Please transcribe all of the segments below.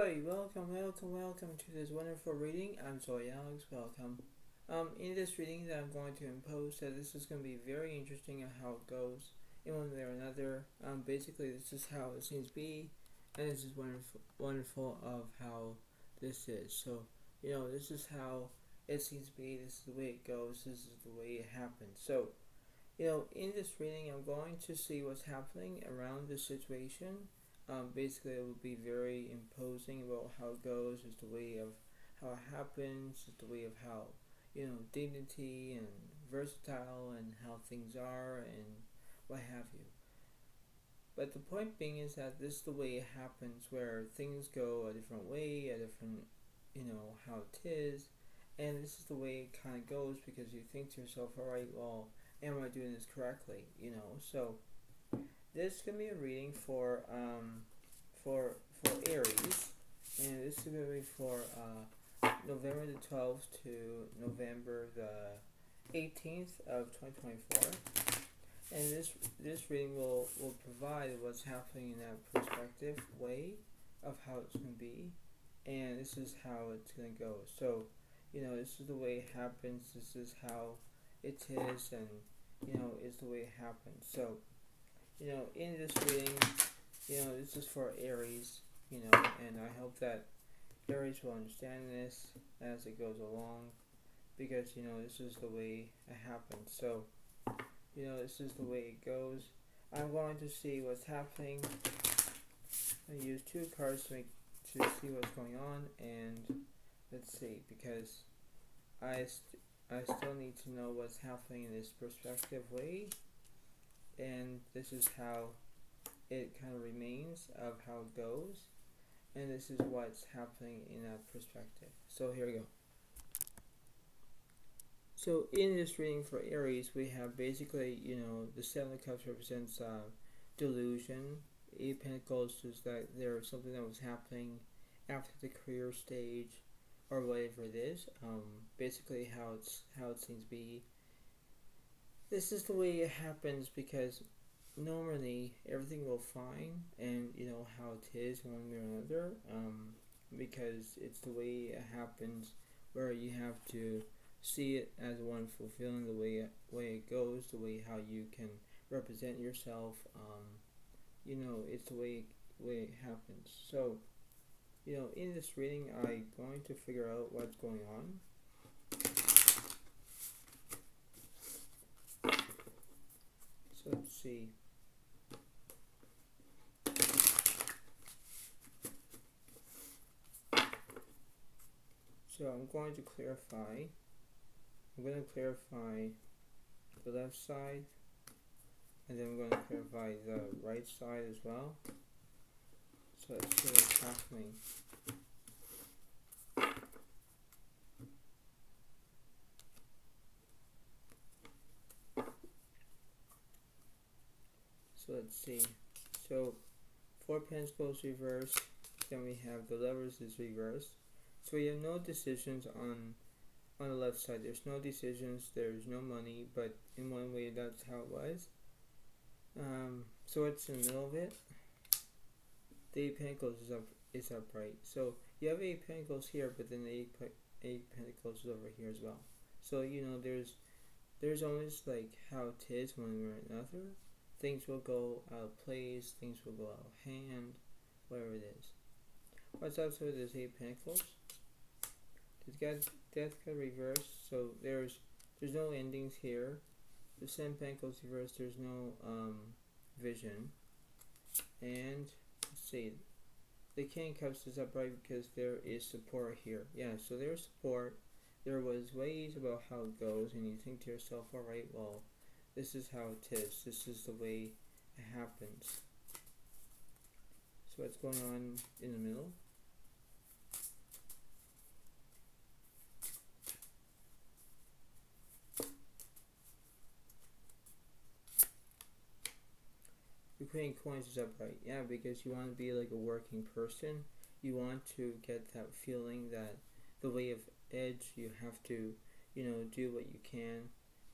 Hi, welcome to this wonderful reading. I'm Alex, welcome. In this reading that I'm going to impose that this is going to be very interesting on how it goes in one way or another. Basically this is how it seems to be, and this is wonderful of how this is. So, this is how it seems to be, this is the way it goes, this is the way it happens. So, in this reading I'm going to see what's happening around this situation. Basically, it will be very imposing about how it goes. It's the way of how it happens. It's the way of how, dignity and versatile and how things are and what have you. But the point being is that this is the way it happens, where things go a different way, a different, how it is. And this is the way it kind of goes because you think to yourself, all right, well, am I doing this correctly? So this can be a reading for Aries, and this is going to be for November the 12th to November the 18th of 2024. And this reading will provide what's happening in that perspective way of how it's going to be, and this is how it's going to go. So, this is the way it happens. This is how it is, and it's the way it happens. So, in this reading, this is for Aries, and I hope that Aries will understand this as it goes along, because, this is the way it happens. So, this is the way it goes. I'm going to see what's happening. I use two cards to see what's going on, and let's see, because I still need to know what's happening in this perspective way, and this is how it kind of remains of how it goes, and this is what's happening in that perspective. So here we go. So in this reading for Aries, we have basically, the Seven of Cups represents delusion. Eight of Pentacles is that there's something that was happening after the career stage, or whatever it is. Basically how it seems to be. This is the way it happens because normally everything will fine, and how it is one way or another, because it's the way it happens, where you have to see it as one fulfilling the way it goes, the way how you can represent yourself. It's the way it happens. So, in this reading, I'm going to figure out what's going on. So let's see. So I'm going to clarify. I'm going to clarify the left side, and then I'm going to clarify the right side as well. So let's see what's happening. So let's see. So Four Pentacles reversed. Then we have the Lovers is reversed. So we have no decisions on the left side. There's no decisions. There's no money. But in one way, that's how it was. So it's in the middle of it. The Eight of Pentacles is upright. So you have Eight of Pentacles here, but then the Eight of Pentacles is over here as well. So there's always like how it is one way or another. Things will go out of place. Things will go out of hand. Whatever it is. What's also this Eight of Pentacles? Death got reversed. So there's no endings here. The Seven of Pentacles reversed. There's no vision. And let's see. The King of Cups is upright because there is support here. Yeah, so there's support. There was ways about how it goes, and you think to yourself, alright, well, this is how it is. This is the way it happens. So what's going on in the middle? The Queen of Coins is upright. Yeah, because you want to be like a working person. You want to get that feeling that the way of edge, you have to, do what you can.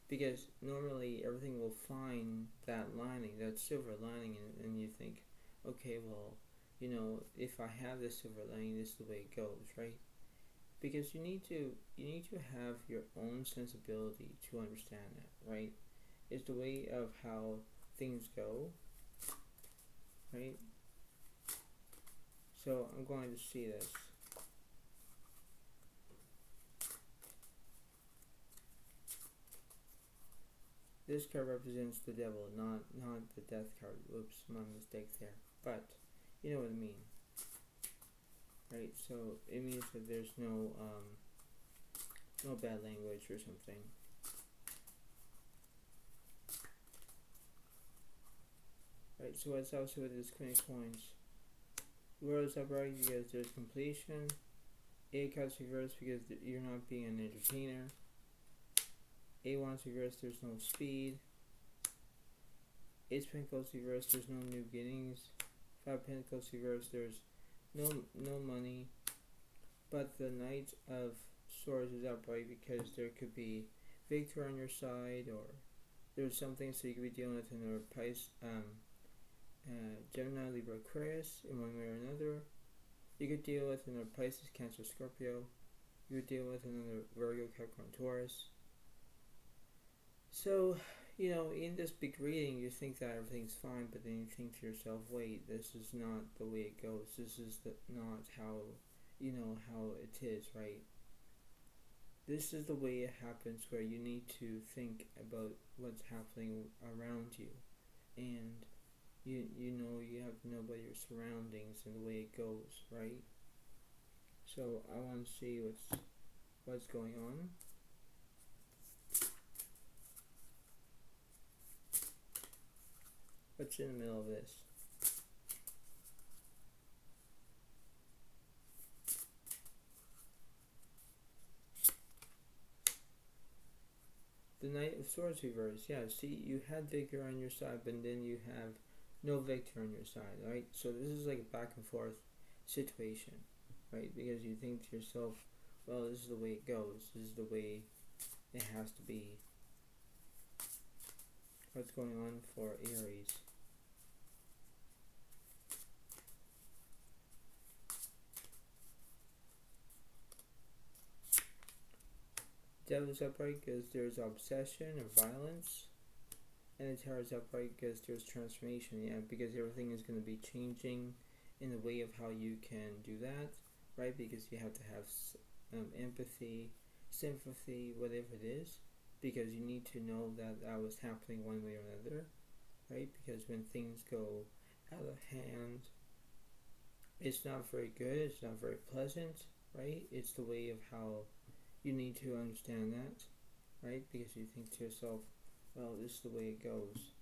Because normally everything will find that lining, that silver lining, and you think, okay, well, if I have this silver lining, this is the way it goes, right? Because you need to have your own sensibility to understand that, right? It's the way of how things go, right? So I'm going to see this. This card represents the devil, not the death card. Whoops, my mistake there. But you know what I mean, right? So it means that there's no bad language or something. Right. So what's also with this Queen of Coins? World is upright because there's completion. Eight cups reversed because you're not being an entertainer. 8 wands reversed, there's no speed. 8 pentacles reversed, there's no new beginnings. 5 pentacles reversed, there's no money. But the Knight of Swords is upright because there could be victory on your side, or there's something so you could be dealing with another Pisces, Gemini, Libra, Aquarius in one way or another. You could deal with another Pisces, Cancer, Scorpio. You could deal with another Virgo, Capricorn, Taurus. So, in this big reading, you think that everything's fine, but then you think to yourself, wait, this is not the way it goes. This is not how, how it is, right? This is the way it happens, where you need to think about what's happening around you. And, you have to know about your surroundings and the way it goes, right? So, I want to see what's going on. What's in the middle of this? The Knight of Swords reversed. Yeah, see, you had victory on your side, but then you have no victory on your side, right? So this is like a back and forth situation, right? Because you think to yourself, well, this is the way it goes. This is the way it has to be. What's going on for Aries? Devil's upright because there's obsession or violence. And the Tower is upright because there's transformation. Yeah, because everything is going to be changing in the way of how you can do that, right? Because you have to have empathy, sympathy, whatever it is. Because you need to know that was happening one way or another, right? Because when things go out of hand, it's not very good, it's not very pleasant, right? It's the way of how you need to understand that, right? Because you think to yourself, well, this is the way it goes.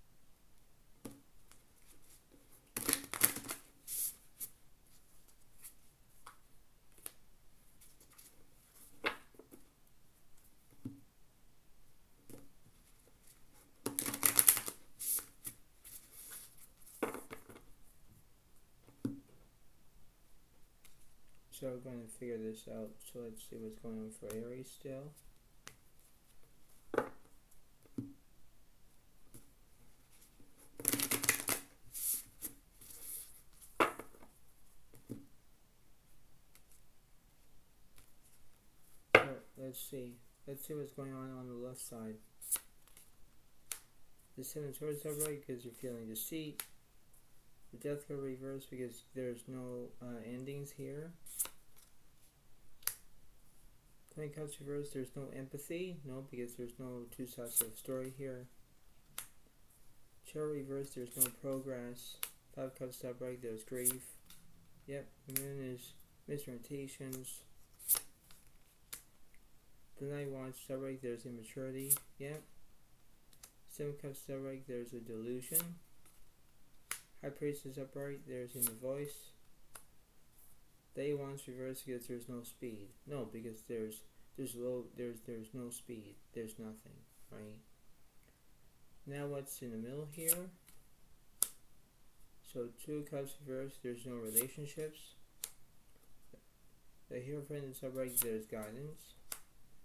So we're going to figure this out. So let's see what's going on for Aries still. Let's see what's going on the left side. The 7 of Swords upright because you're feeling deceit. The Death card reversed because there's no endings here. 20 cups reversed, there's no empathy. No, because there's no two sides of the story here. Chariot reversed, there's no progress. 5 cups upright, there's grief. Yep, the Moon is misorientations. The Knight of Wands upright, there's immaturity. Yep. 7 cups upright, there's a delusion. High Priestess upright, there's in the voice. The 8 of Wands reversed because there's no speed. No, because there's no speed. There's nothing, right? Now what's in the middle here? So 2 of Cups reversed, there's no relationships. The Hierophant is upright, there's guidance.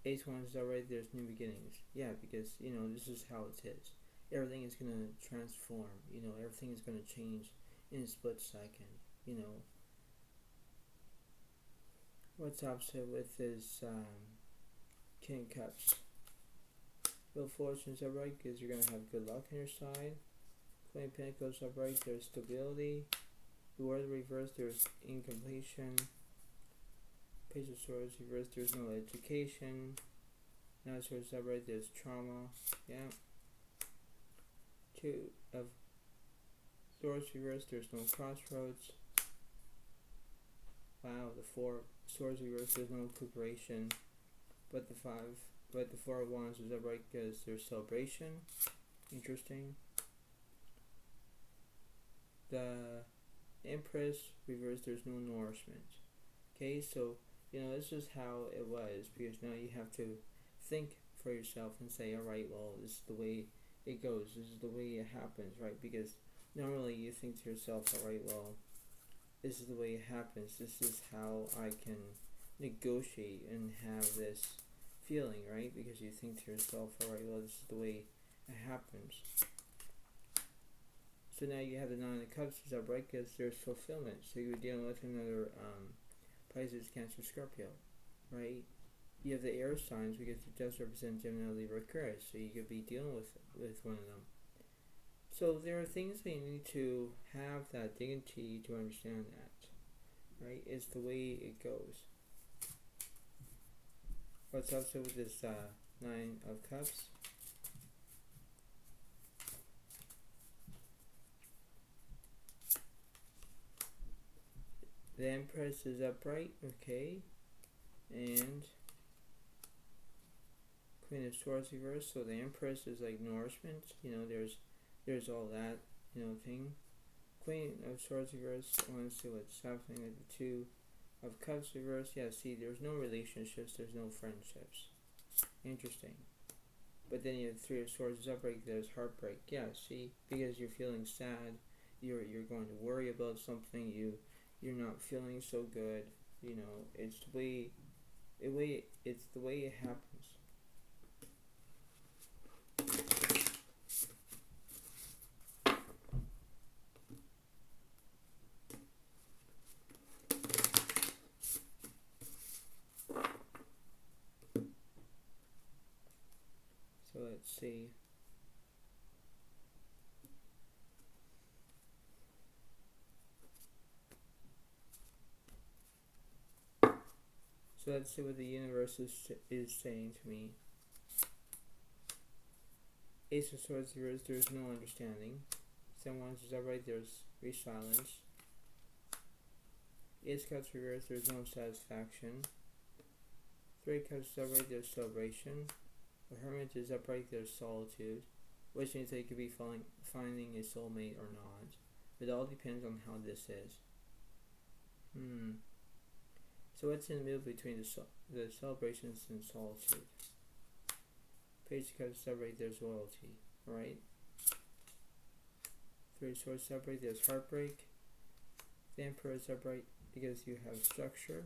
8 of Wands is upright, there's new beginnings. Yeah, because this is how it is. Everything is gonna transform. Everything is gonna change in a split second, What's opposite with is King of Cups. Wheel of Fortune's upright because you're going to have good luck on your side. Queen of Pentacles upright, there's stability. The World reversed, there's incompletion. Page of Swords reversed, there's no education. Now Swords upright, there's trauma. Yeah. Two of Swords reversed, there's no crossroads. Wow, the Four of Swords reversed, there's no recuperation. But the Four of Wands is upright because there's celebration. Interesting. The Empress reversed, there's no nourishment. Okay, so this is how it was, because now you have to think for yourself and say, alright, well, this is the way it goes, this is the way it happens, right? Because normally you think to yourself, alright, well, this is the way it happens, this is how I can negotiate and have this feeling, right? Because you think to yourself, alright, well, this is the way it happens. So now you have the Nine of Cups is upright because there's fulfillment. So you're dealing with another Pisces, Cancer, Scorpio, right? You have the air signs because it does represent Gemini, Libra, Aquarius. So you could be dealing with one of them. So there are things that you need to have that dignity to understand that, right? It's the way it goes. What's also with this Nine of Cups? The Empress is upright, okay, and Queen of Swords reversed. So the Empress is like nourishment. There's all that thing. Queen of Swords reversed. I want to see what's happening with the Two of Cups reversed. Yeah, see, there's no relationships. There's no friendships. Interesting. But then you have Three of Swords upright. There's heartbreak. Yeah, see, because you're feeling sad. You're going to worry about something. You're not feeling so good, it's the way it happens. So let's see. So let's see what the universe is saying to me. Ace of Swords reversed, there's no understanding. Seven Wands is upright, there's silence. Ace of Cups reversed, there's no satisfaction. Three of Cups is upright, there's celebration. The Hermit is upright, there's solitude. Which means they could be finding a soulmate or not. It all depends on how this is. So what's in the middle between the celebrations and solitude? Page of Cups upright, there's loyalty, right? Three of Swords upright, there's heartbreak. The Emperor is upright because you have structure.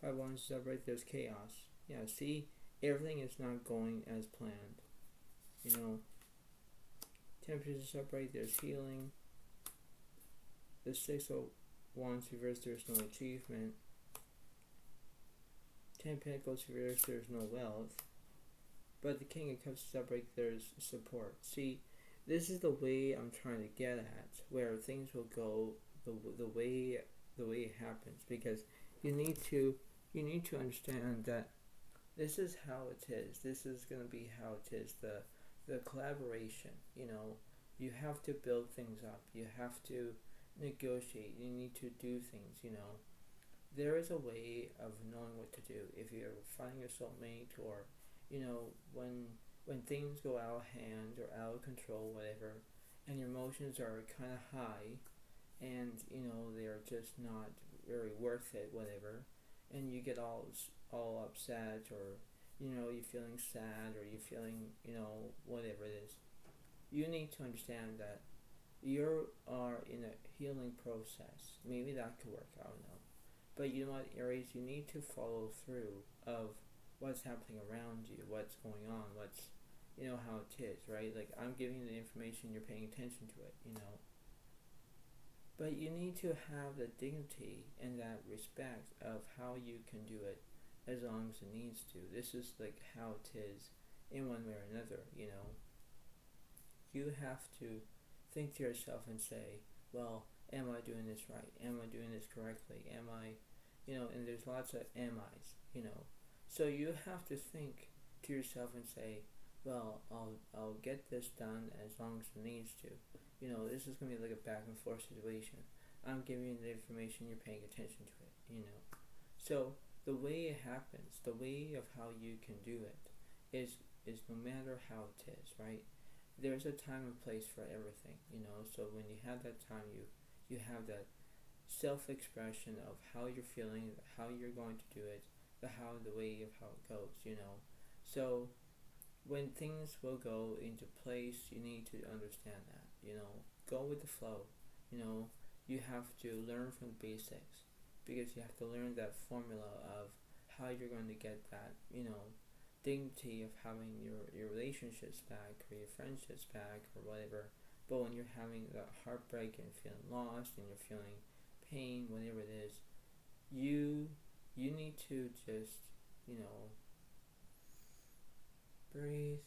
Five of Wands is upright, there's chaos. Yeah, see, everything is not going as planned. Temperature is upright, there's healing. The Six of Wands reversed, there's no achievement. Ten of Pentacles reversed, there's no wealth. But the King of Cups is upright, there's support. See, this is the way I'm trying to get at, where things will go the way it happens, because you need to understand that this is how it is. This is going to be how it is. The collaboration. You have to build things up. You have to negotiate. You need to do things. There is a way of knowing what to do. If you're finding your soulmate, or when things go out of hand or out of control, whatever, and your emotions are kind of high, and they're just not very worth it, whatever, and you get all upset, or you're feeling sad, or you're feeling whatever it is, you need to understand that you are in a healing process. Maybe that could work, I don't know. But you know what, Aries, you need to follow through of what's happening around you, what's going on, what's, how it is, right? Like, I'm giving you the information, you're paying attention to it, But you need to have the dignity and that respect of how you can do it as long as it needs to. This is like how it is in one way or another, you know. You have to think to yourself and say, well, am I doing this right? Am I doing this correctly? Am I, and there's lots of am I's, So you have to think to yourself and say, well, I'll get this done as long as it needs to. This is going to be like a back and forth situation. I'm giving you the information, you're paying attention to it. So the way it happens, the way of how you can do it is no matter how it is, right? There's a time and place for everything, So when you have that time, you have that self-expression of how you're feeling, how you're going to do it, the way of how it goes, So when things will go into place, you need to understand that, go with the flow, you have to learn from the basics, because you have to learn that formula of how you're going to get that, dignity of having your relationships back or your friendships back or whatever. But when you're having that heartbreak and feeling lost and you're feeling pain, whatever it is, you need to just, breathe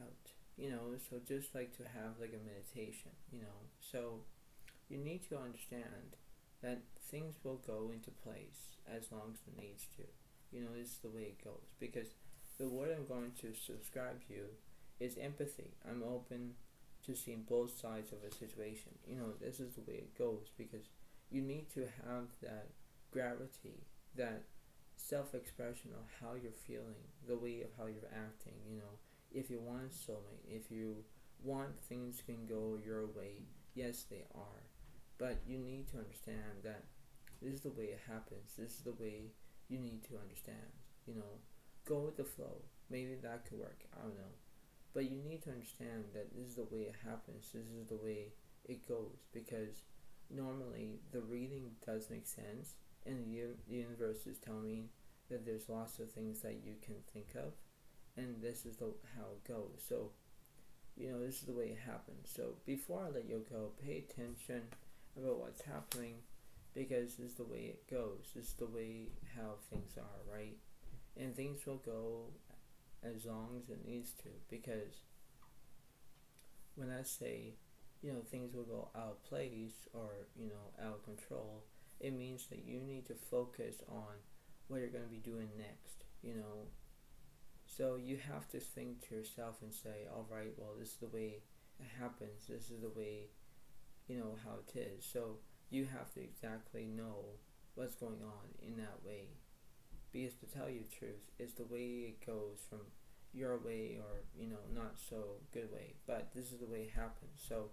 out, so just like to have like a meditation, so you need to understand that things will go into place as long as it needs to. This is the way it goes, because the word I'm going to subscribe to is empathy. I'm open to seeing both sides of a situation. This is the way it goes, because you need to have that gravity, that self-expression of how you're feeling, the way of how you're acting, if you want a soulmate, if you want things can go your way, yes they are, but you need to understand that this is the way it happens, this is the way you need to understand, go with the flow, maybe that could work, I don't know, but you need to understand that this is the way it happens, this is the way it goes, because normally the reading does make sense, and the universe is telling me that there's lots of things that you can think of, and this is how it goes. So, this is the way it happens. So before I let you go, pay attention about what's happening, because this is the way it goes. This is the way how things are, right? And things will go as long as it needs to, because when I say, things will go out of place or, out of control, it means that you need to focus on what you're going to be doing next, So you have to think to yourself and say, alright, well, this is the way it happens, this is the way, how it is. So you have to exactly know what's going on in that way. Because to tell you the truth, it's the way it goes from your way or, not so good way. But this is the way it happens. So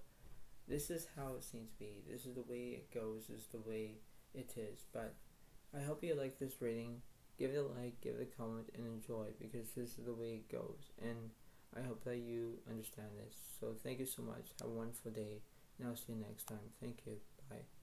this is how it seems to be. This is the way it goes. This is the way it is. But I hope you like this reading. Give it a like, give it a comment, and enjoy, because this is the way it goes. And I hope that you understand this. So thank you so much. Have a wonderful day. And I'll see you next time. Thank you. Bye.